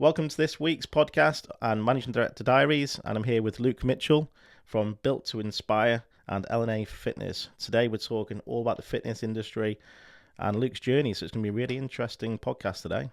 Welcome to this week's podcast and Managing Director Diaries, and I'm here with Luke Mitchell from Built to Inspire and LNA Fitness. Today we're talking all about the fitness industry and Luke's journey, so it's going to be a really interesting podcast today.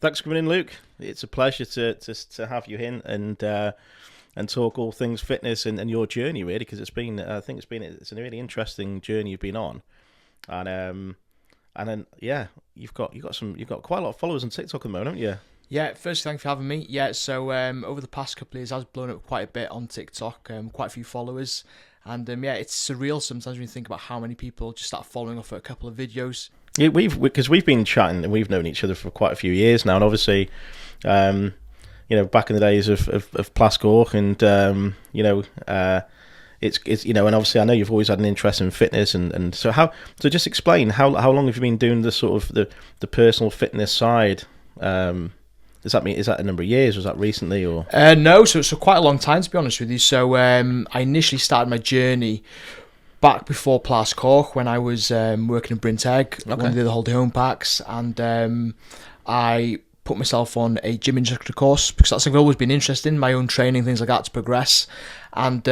Thanks for coming in, Luke. It's a pleasure to have you in and talk all things fitness and your journey, really, because it's a really interesting journey you've been on, and then you've got quite a lot of followers on TikTok at the moment, haven't you? Yeah, first, thanks for having me. Yeah, so over the past couple of years, I've blown up quite a bit on TikTok, quite a few followers, and it's surreal sometimes when you think about how many people just start following off a couple of videos. Yeah, we've been chatting and we've known each other for quite a few years now, and obviously, back in the days of Plascoch, and it's and obviously I know you've always had an interest in fitness, and so just explain how long have you been doing the sort of the personal fitness side? Is that a number of years? Was that recently or? No, so quite a long time, to be honest with you. So I initially started my journey back before Plascoch, when I was working in Bryn Teg, one of the other holiday home packs, and I put myself on a gym instructor course because that's something I've always been interested in, my own training, things like that, to progress. And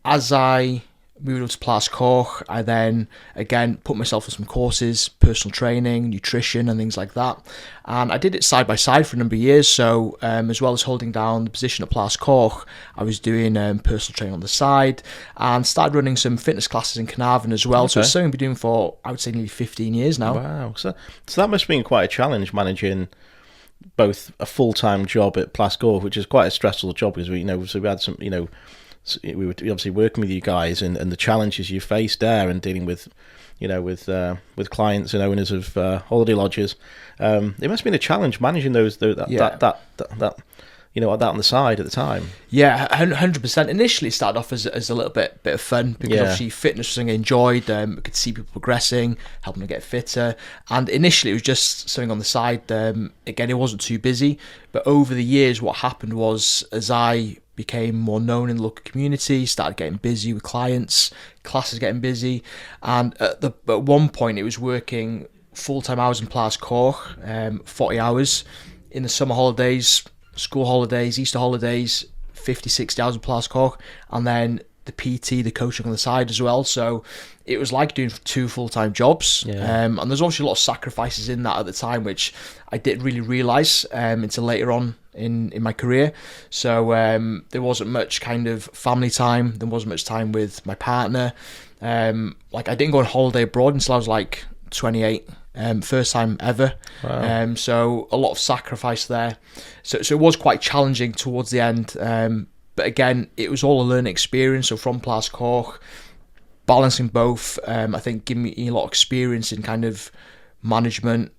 as I moved up to Plascoch, I then again put myself on some courses, personal training, nutrition and things like that, and I did it side by side for a number of years. So as well as holding down the position at Plascoch, I was doing personal training on the side and started running some fitness classes in Carnarvon as well. So it's something I've been doing for, I would say, nearly 15 years now. Wow, so that must have been quite a challenge, managing both a full-time job at Plascoch, which is quite a stressful job, because we had some we were obviously working with you guys and the challenges you faced there, and dealing with with clients and owners of holiday lodges. It must have been a challenge managing that on the side at the time. Yeah, 100%. Initially it started off as a little bit of fun, because obviously fitness was something I enjoyed. I could see people progressing, helping them get fitter, and initially it was just something on the side. Again, it wasn't too busy, but over the years what happened was, as I became more known in the local community, started getting busy with clients, classes getting busy, and at one point it was working full-time hours in Plascoch, 40 hours in the summer holidays, school holidays, Easter holidays, 50, 60 hours in Plascoch, and then the PT, the coaching on the side as well. So it was like doing 2 full-time jobs. And there's obviously a lot of sacrifices in that at the time, which I didn't really realise until later on in my career. So there wasn't much kind of family time, there wasn't much time with my partner. I didn't go on holiday abroad until I was like 28. First time ever. Wow. So a lot of sacrifice there. So it was quite challenging towards the end. But again, it was all a learning experience. So from Plascoch, balancing both, I think giving me a lot of experience in kind of management,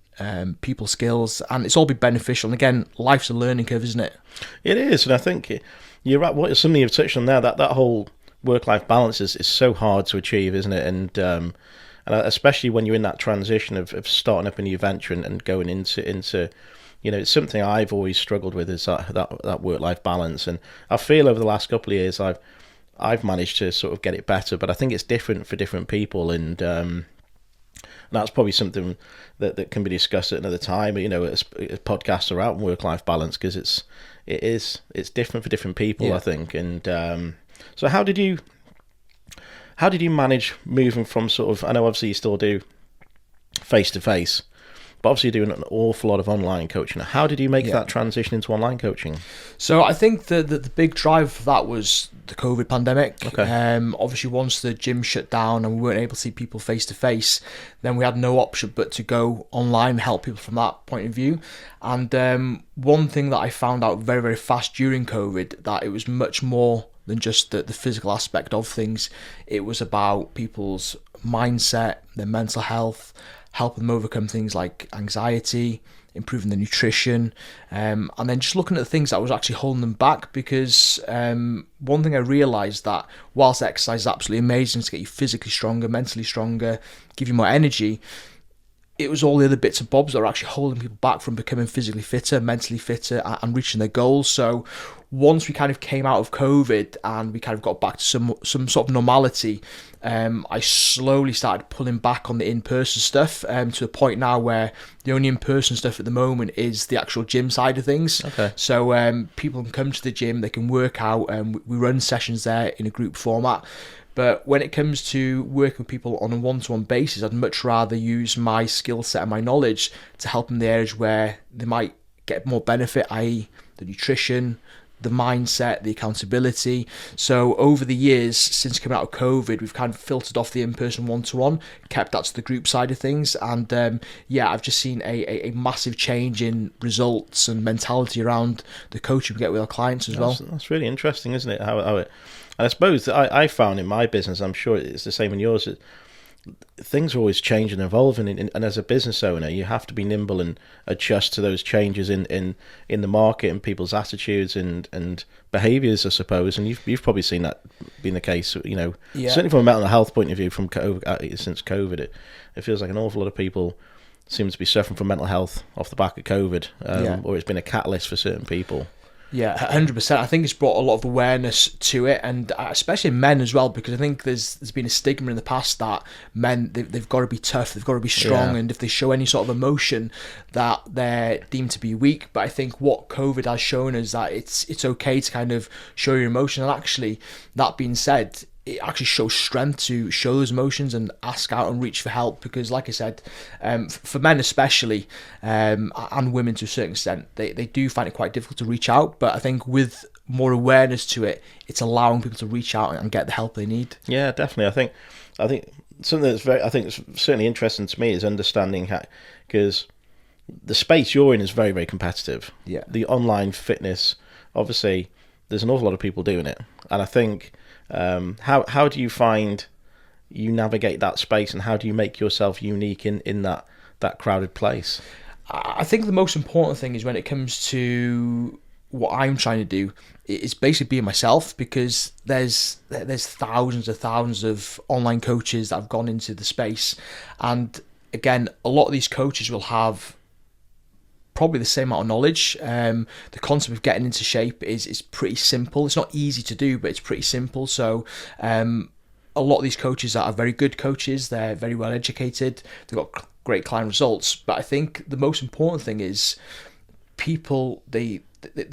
people skills, and it's all been beneficial. And again, life's a learning curve, isn't it? It is, and I think you're right. What something you've touched on there, that whole work-life balance is so hard to achieve, isn't it? And especially when you're in that transition of starting up a new venture and going into it's something I've always struggled with, is that work-life balance. And I feel over the last couple of years I've managed to sort of get it better, but I think it's different for different people, and that's probably something that can be discussed at another time. As podcasts are out on work-life balance, because it's different for different people, I think. And so how did you manage moving from sort of, I know obviously you still do face-to-face, but obviously you're doing an awful lot of online coaching. How did you make that transition into online coaching? So I think the big drive for that was the COVID pandemic. Obviously once the gym shut down and we weren't able to see people face-to-face, then we had no option but to go online and help people from that point of view. And one thing that I found out very, very fast during COVID, that it was much more than just the physical aspect of things. It was about people's mindset, their mental health, helping them overcome things like anxiety, improving the nutrition, and then just looking at the things that was actually holding them back. Because one thing I realised, that whilst exercise is absolutely amazing to get you physically stronger, mentally stronger, give you more energy, it was all the other bits and bobs that are actually holding people back from becoming physically fitter, mentally fitter, and reaching their goals. So once we kind of came out of COVID and we kind of got back to some sort of normality, I slowly started pulling back on the in-person stuff, to a point now where the only in-person stuff at the moment is the actual gym side of things. Okay. So people can come to the gym, they can work out, and we run sessions there in a group format. But when it comes to working with people on a one-to-one basis, I'd much rather use my skill set and my knowledge to help them in the areas where they might get more benefit, i.e. the nutrition, the mindset, the accountability. So over the years, since coming out of COVID, we've kind of filtered off the in-person one-to-one, kept that to the group side of things. And I've just seen a massive change in results and mentality around the coaching we get with our clients as well. That's really interesting, isn't it? How it, and I suppose I found in my business, I'm sure it's the same in yours, that things are always changing and evolving, and as a business owner, you have to be nimble and adjust to those changes in the market and people's attitudes and behaviours, I suppose. And you've probably seen that being the case, certainly from a mental health point of view. From COVID, since COVID, it feels like an awful lot of people seem to be suffering from mental health off the back of COVID, or it's been a catalyst for certain people. Yeah, 100%. I think it's brought a lot of awareness to it, and especially men as well, because I think there's been a stigma in the past that men, they've got to be tough, they've got to be strong, and if they show any sort of emotion, that they're deemed to be weak. But I think what COVID has shown is that it's okay to kind of show your emotion, and actually, that being said, it actually shows strength to show those emotions and ask out and reach for help. Because like I said, for men especially, and women to a certain extent, they do find it quite difficult to reach out. But I think with more awareness to it, it's allowing people to reach out and get the help they need. Yeah, definitely. I think something that's certainly interesting to me is understanding how, because the space you're in is very, very competitive. Yeah. The online fitness, obviously, there's an awful lot of people doing it, and I think. How do you find you navigate that space, and how do you make yourself unique in that crowded place? I think the most important thing is when it comes to what I'm trying to do is basically being myself, because there's thousands of online coaches that have gone into the space, and again, a lot of these coaches will have probably the same amount of knowledge. The concept of getting into shape is pretty simple. It's not easy to do, but it's pretty simple. So a lot of these coaches are very good coaches. They're very well educated. They've got great client results. But I think the most important thing is people, they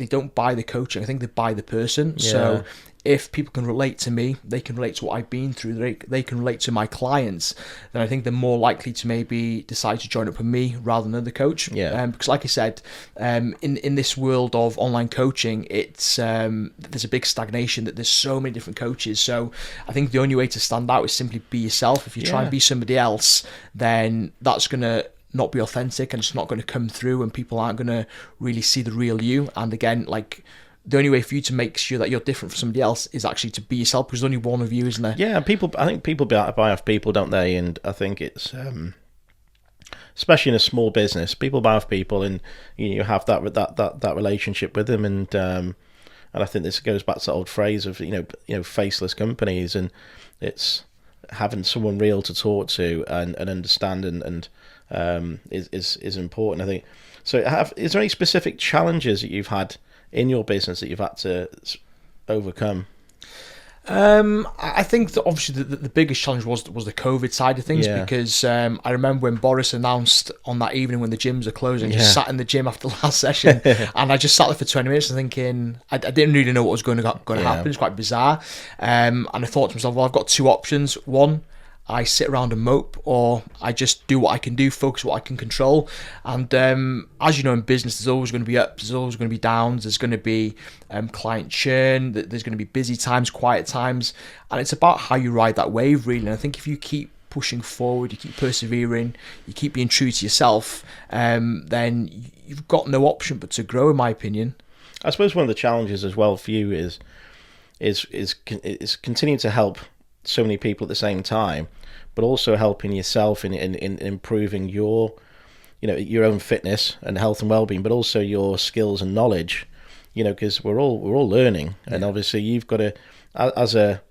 don't buy the coaching. I think they buy the person. Yeah. So if people can relate to me, they can relate to what I've been through, they can relate to my clients, then I think they're more likely to maybe decide to join up with me rather than another coach. Yeah. Because like I said, in this world of online coaching, it's there's a big stagnation, that there's so many different coaches. So I think the only way to stand out is simply be yourself. If you try and be somebody else, then that's going to not be authentic, and it's not going to come through, and people aren't going to really see the real you. And again, like, the only way for you to make sure that you're different from somebody else is actually to be yourself, because there's only one of you, isn't there? Yeah, I think people buy off people, don't they? And I think it's especially in a small business, people buy off people, and you have that relationship with them. And I think this goes back to the old phrase of faceless companies, and it's having someone real to talk to and understand and is important, I think. So is there any specific challenges that you've had in your business that you've had to overcome? I think that obviously the biggest challenge was the COVID side of things, because I remember when Boris announced on that evening when the gyms are closing, just sat in the gym after the last session, and I just sat there for 20 minutes thinking, I didn't really know what was going to happen. It's quite bizarre, and I thought to myself, well, I've got two options. One, I sit around and mope, or I just do what I can do, focus what I can control. And as you know, in business, there's always going to be ups, there's always going to be downs, there's going to be client churn, there's going to be busy times, quiet times, and it's about how you ride that wave, really. And I think if you keep pushing forward, you keep persevering, you keep being true to yourself, then you've got no option but to grow, in my opinion. I suppose one of the challenges as well for you is continuing to help so many people at the same time, but also helping yourself in improving your your own fitness and health and well-being, but also your skills and knowledge, because we're all learning. And obviously you've got to, as a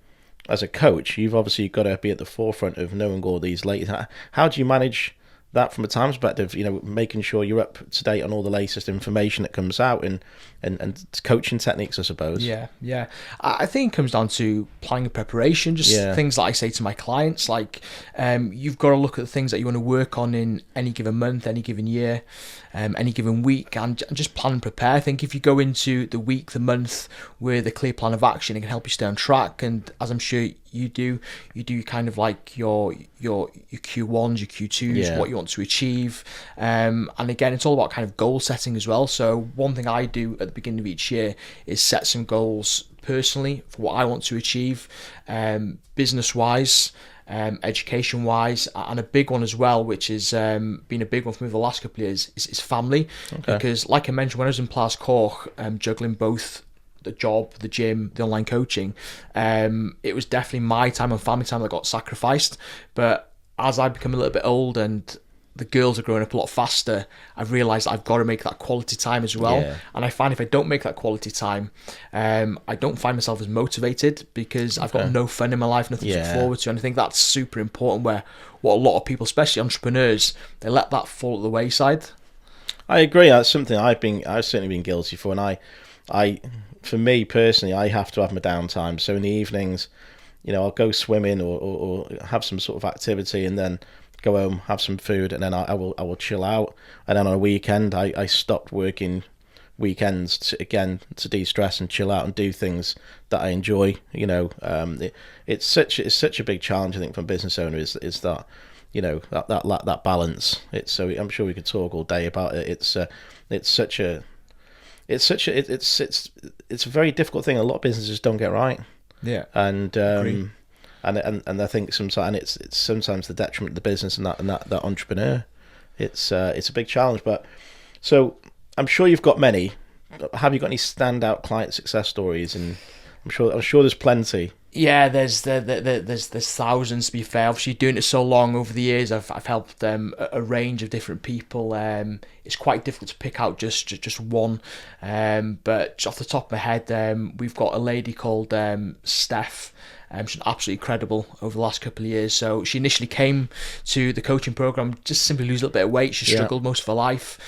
coach, you've obviously got to be at the forefront of knowing all these latest. How do you manage that from a time perspective, making sure you're up to date on all the latest information that comes out, and coaching techniques, I suppose? Yeah. I think it comes down to planning and preparation, just things that I say to my clients, like you've got to look at the things that you want to work on in any given month, any given year, any given week, and just plan and prepare. I think if you go into the week, the month with a clear plan of action, it can help you stay on track. And as I'm sure you do kind of like your Q1s, your Q2s, what you want to achieve. And again, it's all about kind of goal setting as well. So one thing I do at the beginning of each year is set some goals personally for what I want to achieve, business wise, education wise, and a big one as well, which has been a big one for me the last couple of years, is family. Because like I mentioned, when I was in Plas Cork, juggling both the job, the gym, the online coaching, it was definitely my time and family time that got sacrificed. But as I become a little bit old and the girls are growing up a lot faster, I've realised I've got to make that quality time as well. And I find if I don't make that quality time, I don't find myself as motivated, because I've got no fun in my life, nothing to look forward to. And I think that's super important, where what a lot of people, especially entrepreneurs, they let that fall at the wayside. I agree. That's something I've certainly been guilty for. And I for me personally, I have to have my downtime. So in the evenings, I'll go swimming or have some sort of activity, and then go home, have some food, and then I will chill out. And then on a weekend, I stopped working weekends to de-stress and chill out and do things that I enjoy. It's such a big challenge, I think, for a business owner is that that balance. I'm sure we could talk all day about it. It's a very difficult thing. A lot of businesses don't get right. And I think sometimes it's sometimes the detriment of the business and that entrepreneur. It's a big challenge. But so I'm sure you've got many. Have you got any standout client success stories? And I'm sure there's plenty. Yeah, there's thousands, to be fair. Obviously, doing it so long over the years, I've helped a range of different people. It's quite difficult to pick out just one. But just off the top of my head, we've got a lady called Steph. She's absolutely incredible over the last couple of years. So she initially came to the coaching program just simply lose a little bit of weight. She struggled most of her life,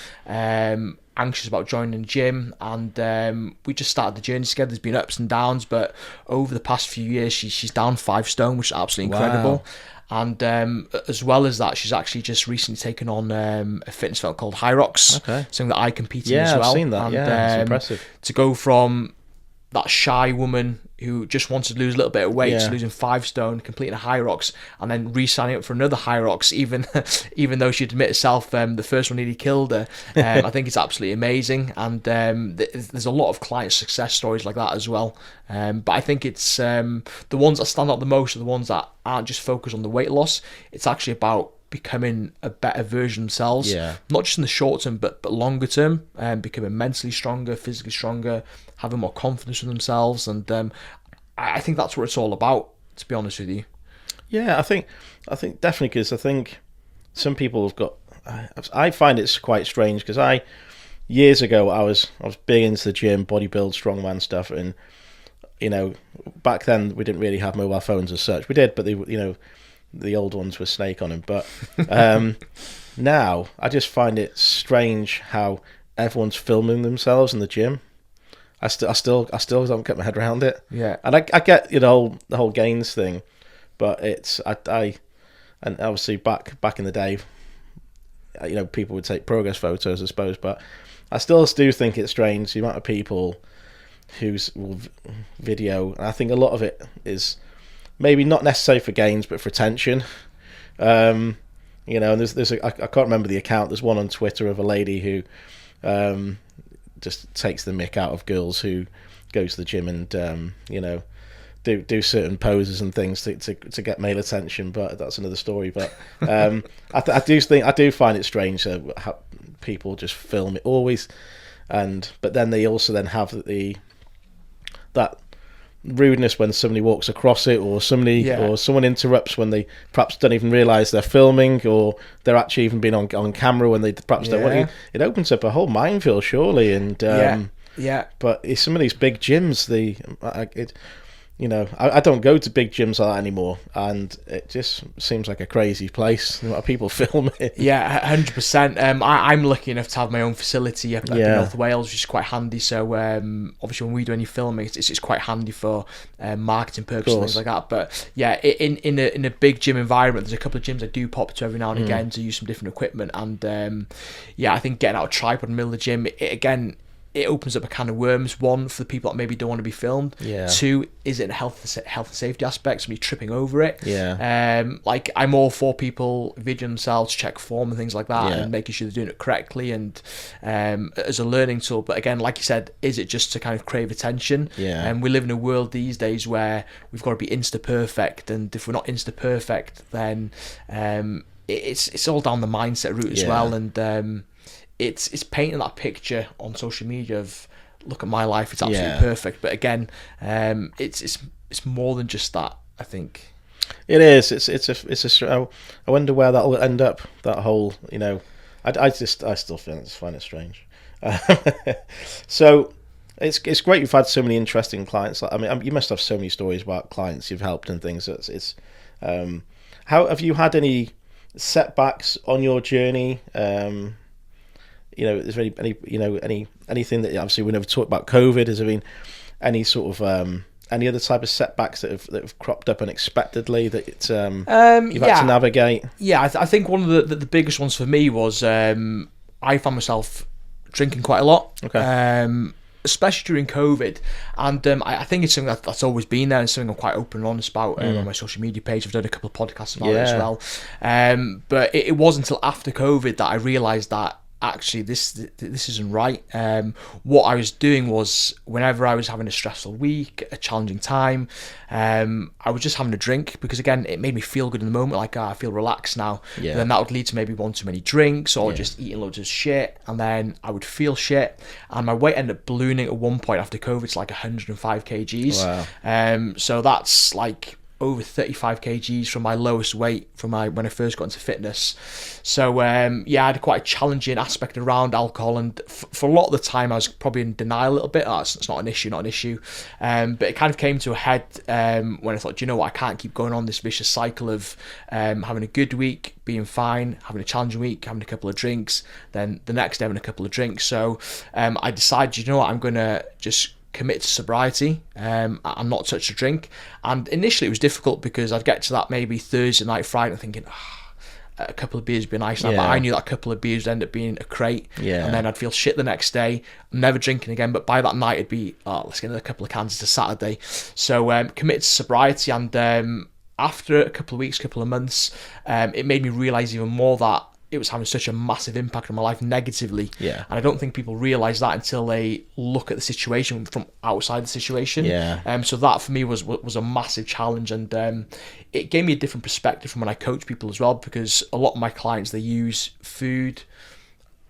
anxious about joining the gym, and we just started the journey together. There's been ups and downs, but over the past few years, she's down 5 stone, which is absolutely incredible. And as well as that, she's actually just recently taken on a fitness event called Hyrox, something that I compete in as well. I've seen that. And, it's impressive. To go from that shy woman who just wanted to lose a little bit of weight, to losing 5 stone, completing a Hyrox, and then re-signing up for another Hyrox, even though she'd admit herself the first one nearly killed her. I think it's absolutely amazing, and there's a lot of client success stories like that as well. But I think it's the ones that stand out the most are the ones that aren't just focused on the weight loss. It's actually about becoming a better version of themselves, not just in the short term but longer term, becoming mentally stronger, physically stronger, having more confidence in themselves. And I think that's what it's all about, to be honest with you. I think definitely, because I think some people have got, I find it's quite strange, because years ago I was big into the gym, bodybuild, strongman stuff, and back then we didn't really have mobile phones as such. We did, but the old ones were snake on them. But now I just find it strange how everyone's filming themselves in the gym. I still don't get my head around it. And I get the whole gains thing, but it's I and obviously back in the day, people would take progress photos, I suppose, but I still do think it's strange the amount of people who's will video, and I think a lot of it is maybe not necessarily for gains, but for attention. And there's I can't remember the account. There's one on Twitter of a lady who just takes the mick out of girls who go to the gym and do certain poses and things to get male attention. But that's another story. But I do find it strange how people just film it always, but then they also then have rudeness when somebody walks across it, or Yeah. or someone interrupts when they perhaps don't even realise they're filming, or they're actually even being on camera when they perhaps don't want Yeah. to. It opens up a whole minefield, surely. And Yeah. but some of these big gyms, I don't go to big gyms like that anymore, and it just seems like a crazy place. A lot of people film it. Yeah, 100%. I'm lucky enough to have my own facility up in North Wales, which is quite handy. So obviously, when we do any filming, it's quite handy for marketing purposes and things like that. But yeah, in a big gym environment, there's a couple of gyms I do pop to every now and again to use some different equipment. And I think getting out a tripod in the middle of the gym, it opens up a can of worms. One, for the people that maybe don't want to be filmed. Yeah. Two, is it a health and safety aspect? Somebody tripping over it. Yeah. I'm all for people videoing themselves, check form and things like that, and making sure they're doing it correctly and as a learning tool. But again, like you said, is it just to kind of crave attention? Yeah. And we live in a world these days where we've got to be insta perfect, and if we're not insta perfect, then it's all down the mindset route as well. And it's painting that picture on social media of, look at my life, it's absolutely perfect. But again, it's more than just that, I think. It is. I wonder where that will end up. That whole, I still find it strange. So it's great you've had so many interesting clients. I mean, you must have so many stories about clients you've helped and things. How have you had any setbacks on your journey? Is there anything that, obviously we never talked about COVID? Has there been any sort of any other type of setbacks that have cropped up unexpectedly that you've had to navigate? Yeah, I think one of the biggest ones for me was I found myself drinking quite a lot. Okay. Especially during COVID, and I think it's something that's always been there, and something I'm quite open and honest about on my social media page. I've done a couple of podcasts about it as well, but it wasn't until after COVID that I realised that actually this isn't right. What I was doing was, whenever I was having a stressful week, a challenging time, I was just having a drink, because again, it made me feel good in the moment, like I feel relaxed now. And then that would lead to maybe one too many drinks, or just eating loads of shit, and then I would feel shit, and my weight ended up ballooning at one point after COVID to like 105 kgs. Wow. So that's like over 35 kgs from my lowest weight when I first got into fitness. So I had quite a challenging aspect around alcohol, and for a lot of the time I was probably in denial a little bit. It's not an issue. But it kind of came to a head when I thought, do you know what, I can't keep going on this vicious cycle of having a good week, being fine, having a challenging week, having a couple of drinks, then the next day having a couple of drinks. So I decided, you know what, I'm going to just commit to sobriety and not touch a drink. And initially it was difficult, because I'd get to that maybe Thursday night, Friday, thinking, a couple of beers would be nice now. But I knew that a couple of beers would end up being a crate, and then I'd feel shit the next day. I'm never drinking again, but by that night it'd be, let's get another couple of cans to Saturday. So committed to sobriety, and after a couple of weeks, couple of months, it made me realise even more that it was having such a massive impact on my life negatively. Yeah. And I don't think people realise that until they look at the situation from outside the situation. Yeah. So that for me was a massive challenge, and it gave me a different perspective from when I coach people as well, because a lot of my clients, they use food,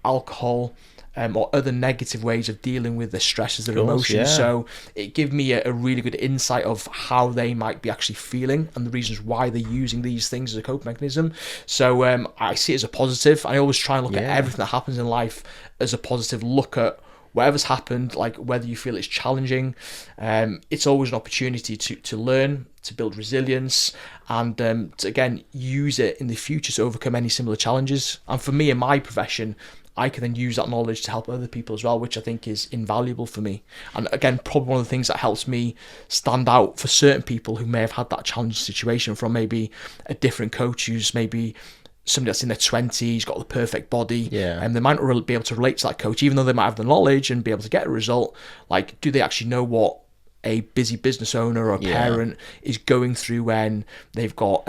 alcohol, or other negative ways of dealing with their stresses, their emotions. So it gave me a really good insight of how they might be actually feeling and the reasons why they're using these things as a coping mechanism. So I see it as a positive. I always try and look at everything that happens in life as a positive. Look at whatever's happened, like whether you feel it's challenging, it's always an opportunity to learn, to build resilience, and to again use it in the future to overcome any similar challenges. And for me in my profession, I can then use that knowledge to help other people as well, which I think is invaluable for me. And again, probably one of the things that helps me stand out for certain people who may have had that challenging situation from maybe a different coach who's maybe somebody that's in their 20s, got the perfect body, and they might not really be able to relate to that coach, even though they might have the knowledge and be able to get a result. Like, do they actually know what a busy business owner or a parent is going through when they've got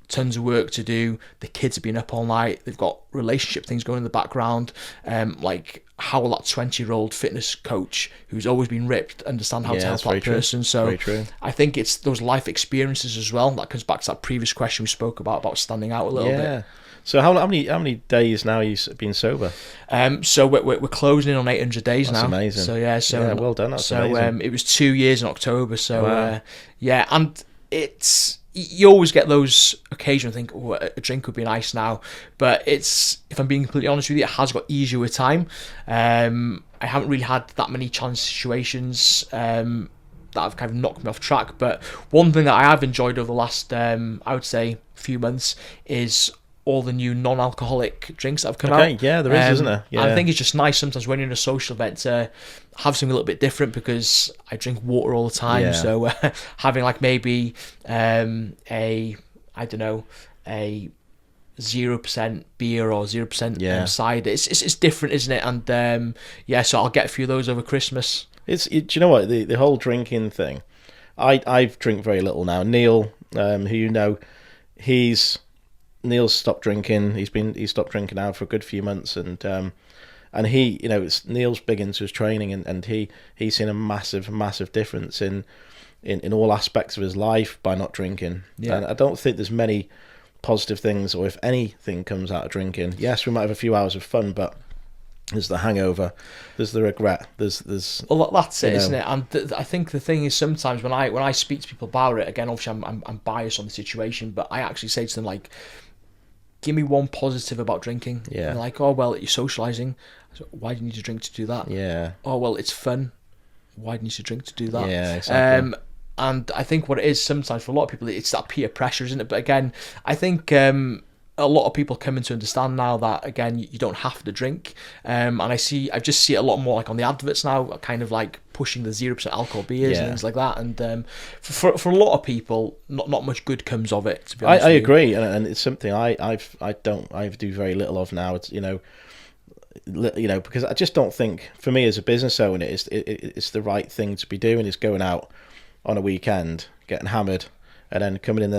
tons of work to do. The kids have been up all night. They've got relationship things going in the background. Like, how will that 20-year-old fitness coach who's always been ripped understand how to help that person? So I think it's those life experiences as well. That comes back to that previous question we spoke about standing out a little bit. So how many days now have you been sober? So we're closing in on 800 days now. That's amazing. So well done. That's amazing. It was 2 years in October. So and it's, you always get those occasions think, oh, a drink would be nice now, but it's, if I'm being completely honest with you, it has got easier with time. I haven't really had that many challenge situations that have kind of knocked me off track, but one thing that I have enjoyed over the last I would say few months is all the new non-alcoholic drinks that have come out. Yeah, there is, isn't there? Yeah. I think it's just nice sometimes when you're in a social event to have something a little bit different, because I drink water all the time. Yeah. So having like maybe a 0% beer or 0% cider, it's different, isn't it? And so I'll get a few of those over Christmas. Do you know what, the whole drinking thing? I drink very little now. Neil, who you know, Neil's stopped drinking. He's stopped drinking now for a good few months, and he, Neil's big into his training, and he's seen a massive difference in all aspects of his life by not drinking. Yeah. And I don't think there's many positive things, or if anything comes out of drinking. Yes, we might have a few hours of fun, but there's the hangover, there's the regret, there's well, that's it, isn't it? And I think the thing is, sometimes when I speak to people about it, again, obviously I'm biased on the situation, but I actually say to them, like, give me one positive about drinking. Yeah. And they're like, oh, well, you're socialising. So why do you need to drink to do that? Yeah. Oh, well, it's fun. Why do you need to drink to do that? Yeah, exactly. And I think what it is sometimes for a lot of people, it's that peer pressure, isn't it? But again, I think a lot of people coming to understand now that, again, you don't have to drink. And I just see it a lot more like on the adverts now, kind of like pushing the 0% alcohol beers and things like that. And for a lot of people, not much good comes of it, to be honest. I agree, and it's something I do very little of now. It's because I just don't think, for me as a business owner, it's the right thing to be doing, is going out on a weekend, getting hammered, and then coming in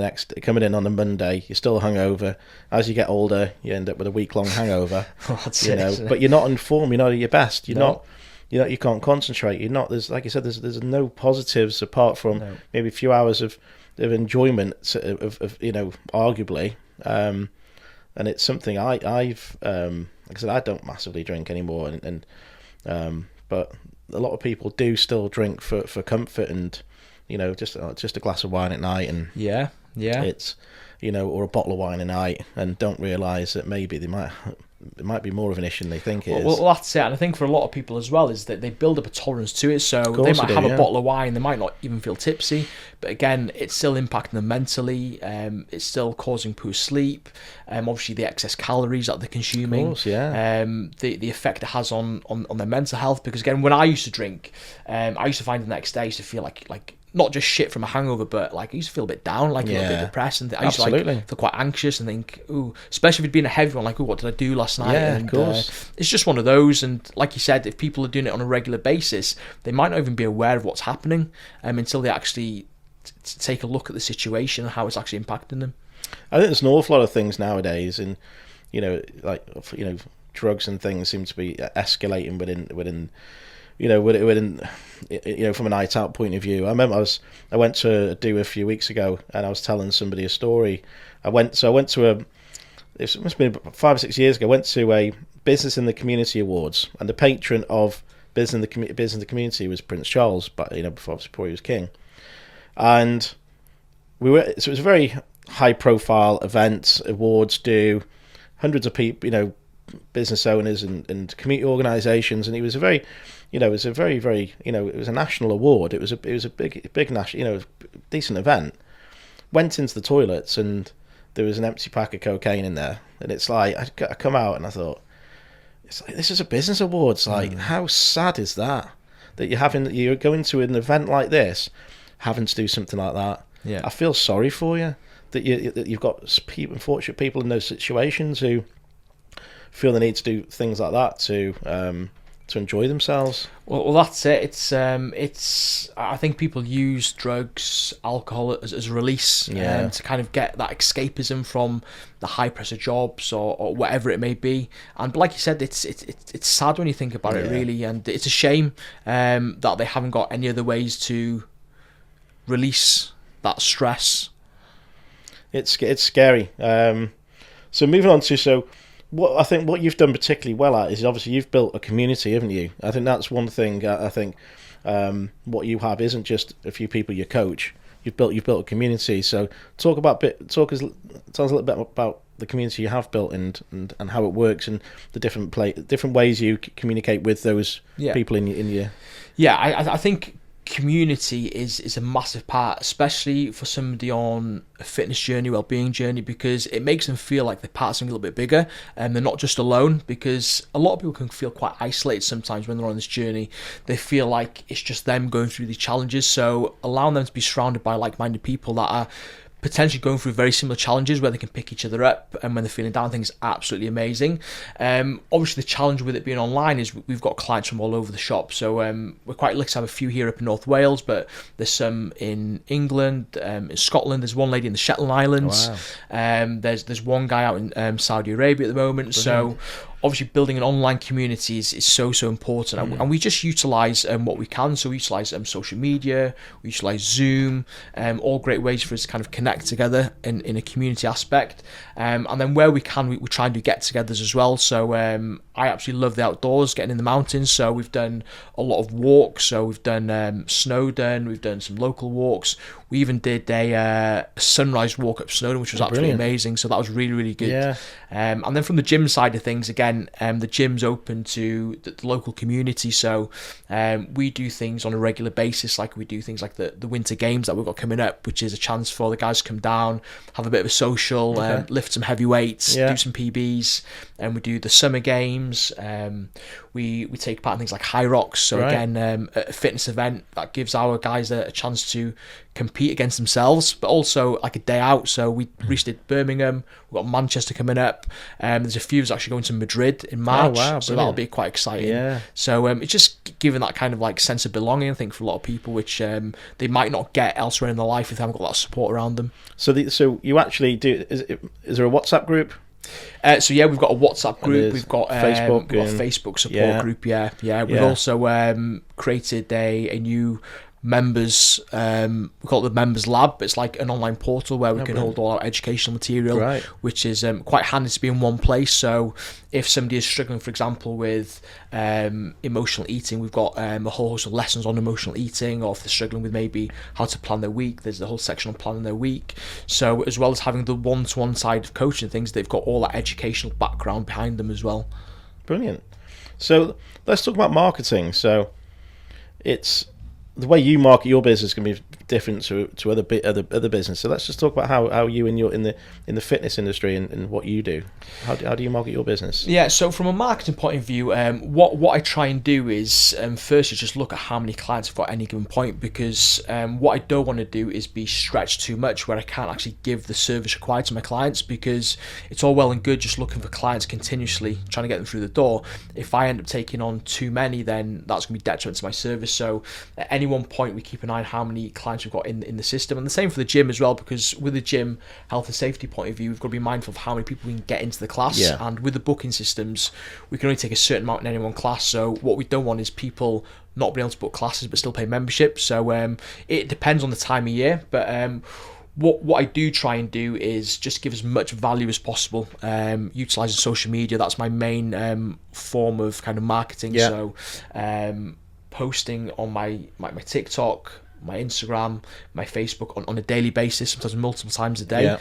on a Monday, you're still hungover. As you get older, you end up with a week-long hangover. But you're not informed. You're not at your best. You can't concentrate. You're not. There's, like you said, there's no positives apart from maybe a few hours of enjoyment of arguably. And it's something I've like I said, I don't massively drink anymore, and but a lot of people do still drink for comfort, and just a glass of wine at night, and it's or a bottle of wine a night, and don't realise that maybe it might be more of an issue than they think it is. Well, that's it. And I think for a lot of people as well is that they build up a tolerance to it. So they might have a bottle of wine, they might not even feel tipsy, but again, it's still impacting them mentally. It's still causing poor sleep. Obviously, the excess calories that they're consuming. Of course, yeah. The effect it has on their mental health. Because again, when I used to drink, I used to find the next day I used to feel like not just shit from a hangover, but like I used to feel a bit down, like a little bit depressed, and I used to feel quite anxious and think, ooh, especially if it'd been a heavy one, like, ooh, what did I do last night? Yeah, and, of course. It's just one of those, and like you said, if people are doing it on a regular basis, they might not even be aware of what's happening until they actually take a look at the situation and how it's actually impacting them. I think there's an awful lot of things nowadays, and drugs and things seem to be escalating within from a night out point of view. I remember I went to do a few weeks ago, and I was telling somebody a story. It must have been 5 or 6 years ago. I went to a Business in the Community Awards, and the patron of Business in the Community was Prince Charles, but before he was king. And so it was a very high profile event, awards due, hundreds of people, business owners and community organisations, and it was a very it was a national award. It was a big national, decent event. Went into the toilets, and there was an empty pack of cocaine in there, and it's like I come out and I thought, it's like, this is a business award. It's like, how sad is that you're going to an event like this, having to do something like that. Yeah, I feel sorry for you that you've got unfortunate people in those situations who feel the need to do things like that to enjoy themselves. Well, that's it. It's. I think people use drugs, alcohol as a release, to kind of get that escapism from the high pressure jobs or whatever it may be. And like you said, it's sad when you think about it, really, and it's a shame that they haven't got any other ways to release that stress. It's scary. So moving on to what you've done particularly well at is obviously you've built a community, haven't you? I think that's one thing. I think what you have isn't just a few people you coach. You've built a community. So tell us a little bit about the community you have built and how it works and the different ways you communicate with those people in your. Yeah, I think community is a massive part, especially for somebody on a fitness journey, well-being journey, because it makes them feel like they're part of something a little bit bigger and they're not just alone, because a lot of people can feel quite isolated sometimes when they're on this journey. They feel like it's just them going through these challenges, so allowing them to be surrounded by like-minded people that are potentially going through very similar challenges where they can pick each other up and when they're feeling down, things absolutely amazing. Obviously the challenge with it being online is we've got clients from all over the shop, so we're quite lucky to have a few here up in North Wales, but there's some in England, in Scotland, there's one lady in the Shetland Islands. Wow. There's one guy out in Saudi Arabia at the moment. Brilliant. So obviously building an online community is so important, and we just utilise what we can. So we utilise social media, we utilise Zoom, all great ways for us to kind of connect together in a community aspect, and then where we can, we try and do get-togethers as well. So I absolutely love the outdoors, getting in the mountains, so we've done a lot of walks. So we've done Snowdon, we've done some local walks, we even did a sunrise walk up Snowdon, which was absolutely amazing, so that was really good. And then from the gym side of things, again, the gym's open to the local community, so we do things on a regular basis, like we do things like the winter games that we've got coming up, which is a chance for the guys to come down, have a bit of a social, lift some heavy weights, do some PBs, and we do the summer games. We take part in things like High Rocks, so again, a fitness event that gives our guys a chance to compete against themselves, but also like a day out. So we recently did Birmingham, we've got Manchester coming up, there's a few that's actually going to Madrid in March, so that'll be quite exciting. So it's just giving that kind of like sense of belonging, I think, for a lot of people, which they might not get elsewhere in their life if they haven't got that support around them. So you actually do, is there a WhatsApp group? So we've got a WhatsApp group, we've got Facebook support group, we've also created a new members, we call it the members lab. It's like an online portal where we can hold all our educational material, which is quite handy to be in one place. So if somebody is struggling, for example, with emotional eating, we've got a whole host of lessons on emotional eating, or if they're struggling with maybe how to plan their week, there's the whole section on planning their week. So as well as having the one-to-one side of coaching things, they've got all that educational background behind them as well. Brilliant. So let's talk about marketing. So it's the way you market your business can be different to other business. So let's just talk about how you in the fitness industry and what you do. How do you market your business? So from a marketing point of view, what I try and do is firstly just look at how many clients I've got at any given point, because what I don't want to do is be stretched too much where I can't actually give the service required to my clients, because it's all well and good just looking for clients continuously, trying to get them through the door. If I end up taking on too many, then that's going to be detriment to my service. So at any one point we keep an eye on how many clients we've got in the system, and the same for the gym as well, because with the gym health and safety point of view, we've got to be mindful of how many people we can get into the class, and with the booking systems we can only take a certain amount in any one class. So what we don't want is people not being able to book classes but still pay membership. So it depends on the time of year, but what I do try and do is just give as much value as possible, utilising social media. That's my main form of kind of marketing. So posting on my TikTok, my Instagram, my Facebook on a daily basis, sometimes multiple times a day.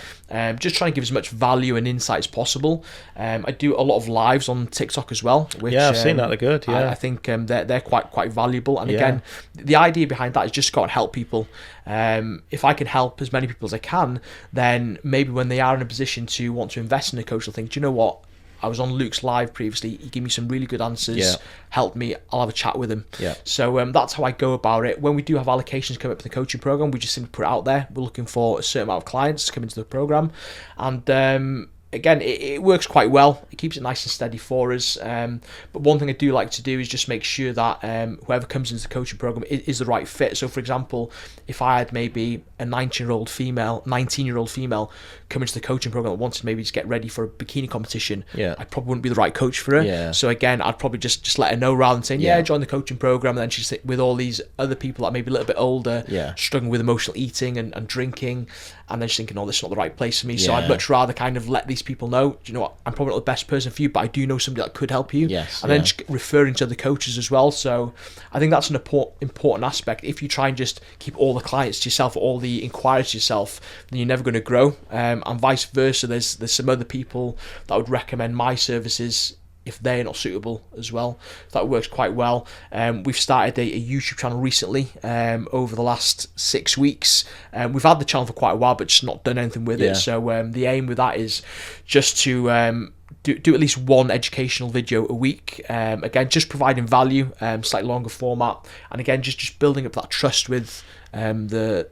Just trying to give as much value and insight as possible. I do a lot of lives on TikTok as well, which I've seen that. They're good. I think they're quite valuable. And again, the idea behind that is just go and help people. If I can help as many people as I can, then maybe when they are in a position to want to invest in a coach, they'll think, do you know what? I was on Luke's live previously, he gave me some really good answers, helped me, I'll have a chat with him. So that's how I go about it. When we do have allocations come up in the coaching program, we just simply put it out there. We're looking for a certain amount of clients to come into the program, and again, it works quite well. It keeps it nice and steady for us. But one thing I do like to do is just make sure that whoever comes into the coaching program is the right fit. So, for example, if I had maybe a 19-year-old female come into the coaching program that wanted maybe to get ready for a bikini competition, I probably wouldn't be the right coach for her. Yeah. So again, I'd probably just let her know rather than saying, join the coaching program, and then she's with all these other people that may be a little bit older, struggling with emotional eating and drinking, and then she's thinking, oh, this is not the right place for me. So I'd much rather kind of let these people know, do you know what, I'm probably not the best person for you, but I do know somebody that could help you. And then just referring to other coaches as well. So I think that's an important aspect. If you try and just keep all the clients to yourself, all the inquiries to yourself, then you're never going to grow. And vice versa, there's some other people that would recommend my services if they're not suitable as well. That works quite well. We've started a YouTube channel recently over the last 6 weeks. We've had the channel for quite a while, but just not done anything with it. So the aim with that is just to do at least one educational video a week. Again, just providing value, slightly longer format, and again, just building up that trust with the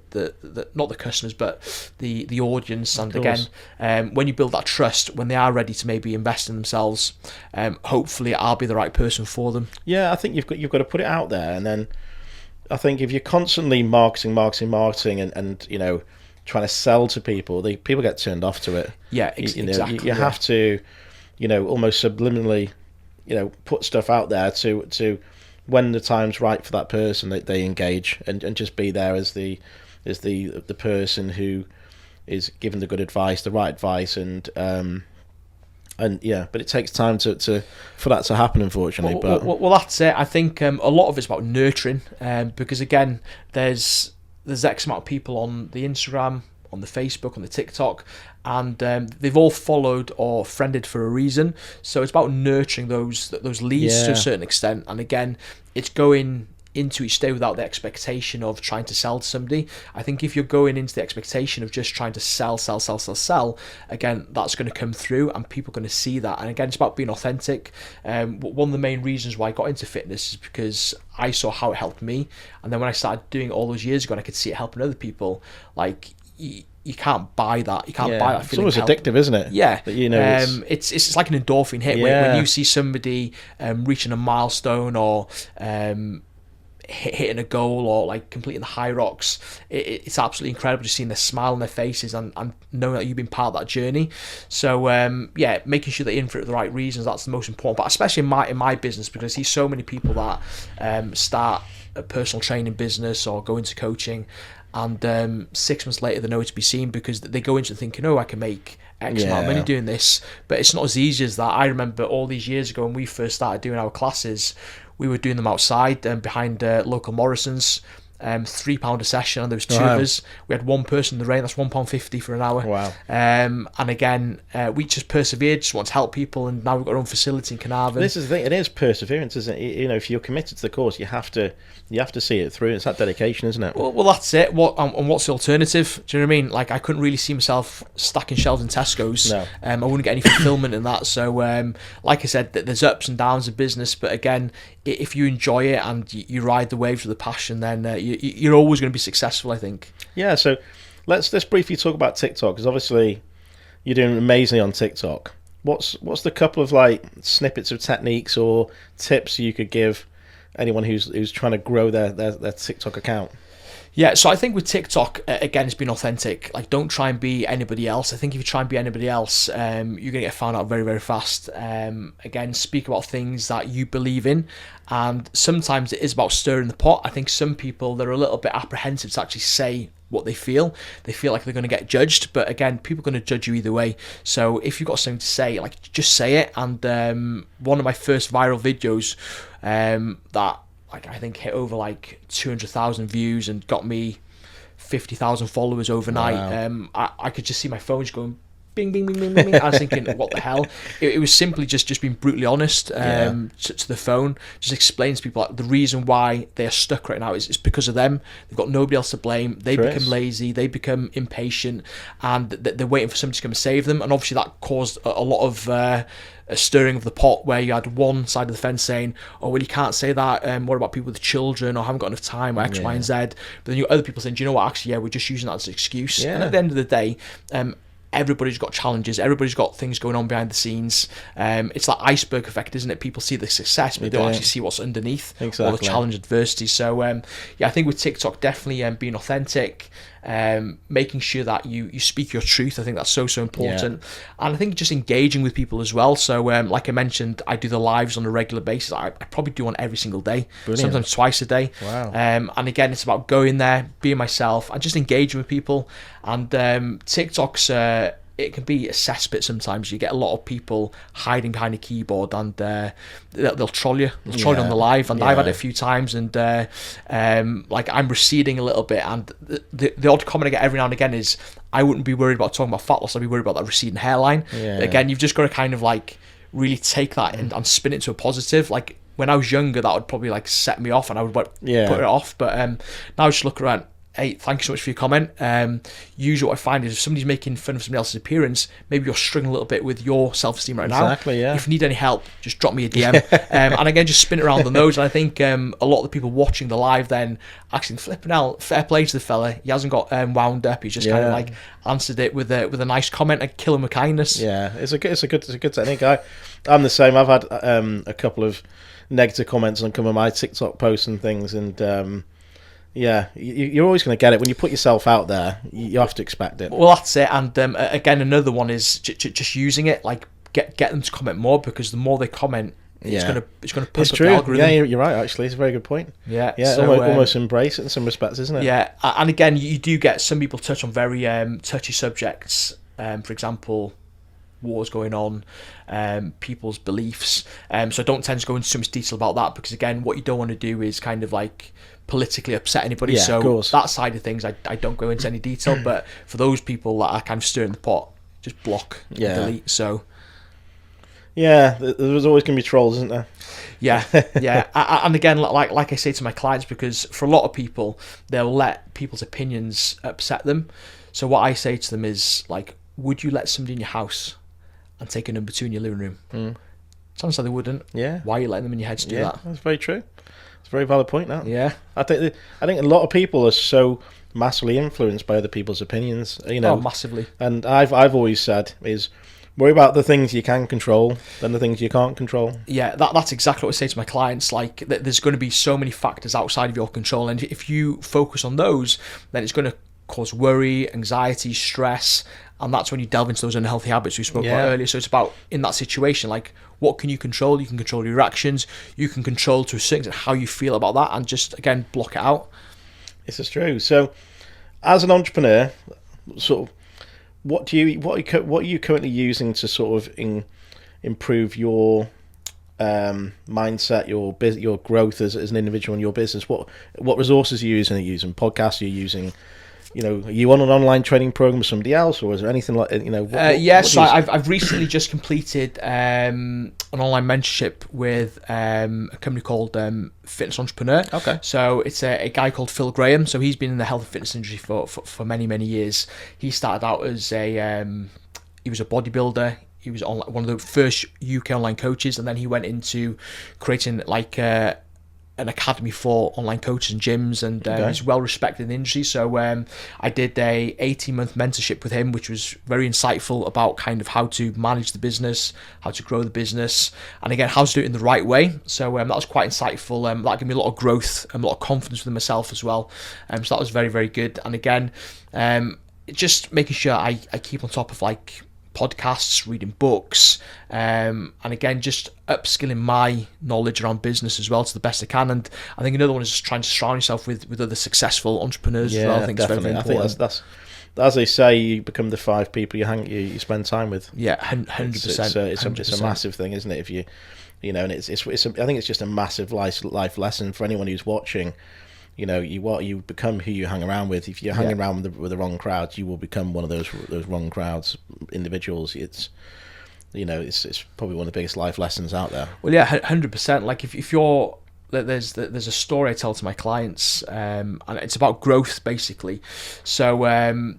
not the customers, but the audience. And again, when you build that trust, when they are ready to maybe invest in themselves, hopefully I'll be the right person for them. Yeah, I think you've got to put it out there, and then I think if you're constantly marketing, and you know, trying to sell to people, people get turned off to it. Yeah, exactly. You have to, you know, almost subliminally, you know, put stuff out there to when the time's right for that person, they engage and just be there as the person who is giving the good advice, the right advice, and yeah, but it takes time for that to happen, unfortunately. Well, that's it. I think a lot of it's about nurturing, because again, there's X amount of people on the Instagram, on the Facebook, on the TikTok, and they've all followed or friended for a reason. So it's about nurturing those leads to a certain extent. And again, it's going into each day without the expectation of trying to sell to somebody. I think if you're going into the expectation of just trying to sell, again, that's going to come through and people are going to see that. And again, it's about being authentic. One of the main reasons why I got into fitness is because I saw how it helped me. And then when I started doing it all those years ago and I could see it helping other people, like, you can't buy that. You can't buy that feeling. It's always addictive, isn't it? Yeah. But, you know, it's like an endorphin hit when you see somebody reaching a milestone or hitting a goal or like completing the high rocks. It's absolutely incredible just seeing the smile on their faces and knowing that you've been part of that journey. So making sure that you're in for it for the right reasons, that's the most important. But especially in my business, because I see so many people that start a personal training business or go into coaching, and 6 months later they're nowhere to be seen because they go into thinking, oh, I can make X amount of money doing this. But it's not as easy as that. I remember all these years ago when we first started doing our classes, we were doing them outside behind local Morrison's, £3 a session, and there was two of us. We had one person in the rain. That's £1.50 for an hour. Wow. And again, we just persevered, just want to help people, and now we've got our own facility in Carnarvon. This is the thing. It is perseverance, isn't it? You know, if you're committed to the course, you have to see it through. It's that dedication, isn't it? Well, that's it. What's the alternative? Do you know what I mean? Like, I couldn't really see myself stacking shelves in Tesco's. No. I wouldn't get any fulfillment in that. So, like I said, there's ups and downs of business, but again, if you enjoy it and you ride the waves with a passion, then you're always going to be successful, I think. Yeah, so let's briefly talk about TikTok, because obviously you're doing amazingly on TikTok. What's the couple of like snippets of techniques or tips you could give anyone who's trying to grow their TikTok account? Yeah, so I think with TikTok, again, it's been authentic. Like, don't try and be anybody else. I think if you try and be anybody else, you're going to get found out very, very fast. Again, speak about things that you believe in. And sometimes it is about stirring the pot. I think some people, they're a little bit apprehensive to actually say what they feel. They feel like they're going to get judged. But again, people are going to judge you either way. So if you've got something to say, like, just say it. And one of my first viral videos that, like, I think hit over like 200,000 views and got me 50,000 followers overnight. Wow. I could just see my phone just going bing, bing, bing, bing, bing. I was thinking, what the hell? It was simply just being brutally honest to the phone. Just explain to people like, the reason why they're stuck right now is because of them. They've got nobody else to blame. They become lazy. They become impatient, and they're waiting for somebody to come and save them. And obviously that caused a lot of a stirring of the pot, where you had one side of the fence saying, oh, well, you can't say that, what about people with children, or haven't got enough time, or X, Y, and Z. But then you got other people saying, do you know what, actually, we're just using that as an excuse. And at the end of the day, everybody's got challenges, everybody's got things going on behind the scenes. It's that iceberg effect, isn't it? People see the success, but they don't actually see what's underneath, all the challenge, adversity. So I think with TikTok, definitely being authentic, making sure that you speak your truth. I think that's so important. And I think just engaging with people as well. So like I mentioned, I do the lives on a regular basis. I probably do one every single day. Brilliant. Sometimes twice a day. Wow. And again, it's about going there, being myself, and just engaging with people. And TikTok's it can be a cesspit sometimes. You get a lot of people hiding behind a keyboard, and they'll troll you. They'll troll you on the live, and I've had it a few times. And like, I'm receding a little bit, and the odd comment I get every now and again is, I wouldn't be worried about talking about fat loss. I'd be worried about that receding hairline. Again, you've just got to kind of like really take that and spin it to a positive. Like, when I was younger, that would probably like set me off, and I would put it off. But now I just look around. Hey, thank you so much for your comment. Usually what I find is, if somebody's making fun of somebody else's appearance, maybe you're struggling a little bit with your self-esteem right now. Exactly, yeah. If you need any help, just drop me a DM. And again, just spin it around the nose. And I think a lot of the people watching the live then actually flipping out. Fair play to the fella. He hasn't got wound up. He's just kind of like answered it with a nice comment and kill him with kindness. Yeah, it's a good technique. I'm the same. I've had a couple of negative comments on some of my TikTok posts and things, and yeah, you're always going to get it. When you put yourself out there, you have to expect it. Well, that's it. And again, another one is just using it. Like, get them to comment more, because the more they comment, it's going to push up the algorithm. Yeah, you're right. Actually, it's a very good point. Yeah, so, almost embrace it in some respects, isn't it? Yeah, and again, you do get some people touch on very touchy subjects. For example, wars going on, people's beliefs. So I don't tend to go into too much detail about that, because again, what you don't want to do is kind of like politically upset anybody. So that side of things, I don't go into any detail. But for those people that are kind of stirring the pot, just block, delete. So there's always going to be trolls, isn't there? Yeah. And again, like I say to my clients, because for a lot of people, they'll let people's opinions upset them. So what I say to them is, like, would you let somebody in your house and take a number 2 in your living room? Sounds like they wouldn't. Yeah. Why are you letting them in your head to do that? That's very true. It's a very valid point, that. Yeah. I think a lot of people are so massively influenced by other people's opinions. Oh, massively. And I've always said is, worry about the things you can control than the things you can't control. Yeah, that's exactly what I say to my clients. Like, there's going to be so many factors outside of your control, and if you focus on those, then it's going to cause worry, anxiety, stress, and that's when you delve into those unhealthy habits we spoke about earlier. So it's about, in that situation, like, what can you control? You can control your actions. You can control, to a certain extent, how you feel about that, and just, again, block it out. This is true. So, as an entrepreneur, sort of, what are you currently using to sort of improve your mindset, your growth as an individual in your business? What resources are you using? Are you using podcasts? Are you using, are you on an online training program with somebody else, or is there anything like, So I've recently just completed an online mentorship with a company called Fitness Entrepreneur. Okay. So it's a guy called Phil Graham. So he's been in the health and fitness industry for many years. He started out as he was a bodybuilder. He was one of the first UK online coaches, and then he went into creating like an academy for online coaches and gyms, and he's well respected in the industry. So I did a 18-month mentorship with him, which was very insightful about kind of how to manage the business, how to grow the business, and again, how to do it in the right way. So that was quite insightful. That gave me a lot of growth and a lot of confidence within myself as well. So that was very, very good. And again, just making sure I keep on top of like podcasts, reading books, and again, just upskilling my knowledge around business as well to the best I can. And I think another one is just trying to surround yourself with other successful entrepreneurs as well. I think definitely. It's very important. I think that's as they say, you become the 5 people you spend time with. Yeah, 100%. It's a massive thing, isn't it? If you and it's I think it's just a massive life lesson for anyone who's watching. You become who you hang around with. If you're hanging around with the wrong crowds, you will become one of those wrong crowds, individuals. It's probably one of the biggest life lessons out there. Well, yeah, 100%. Like if you're there's a story I tell to my clients, and it's about growth basically. So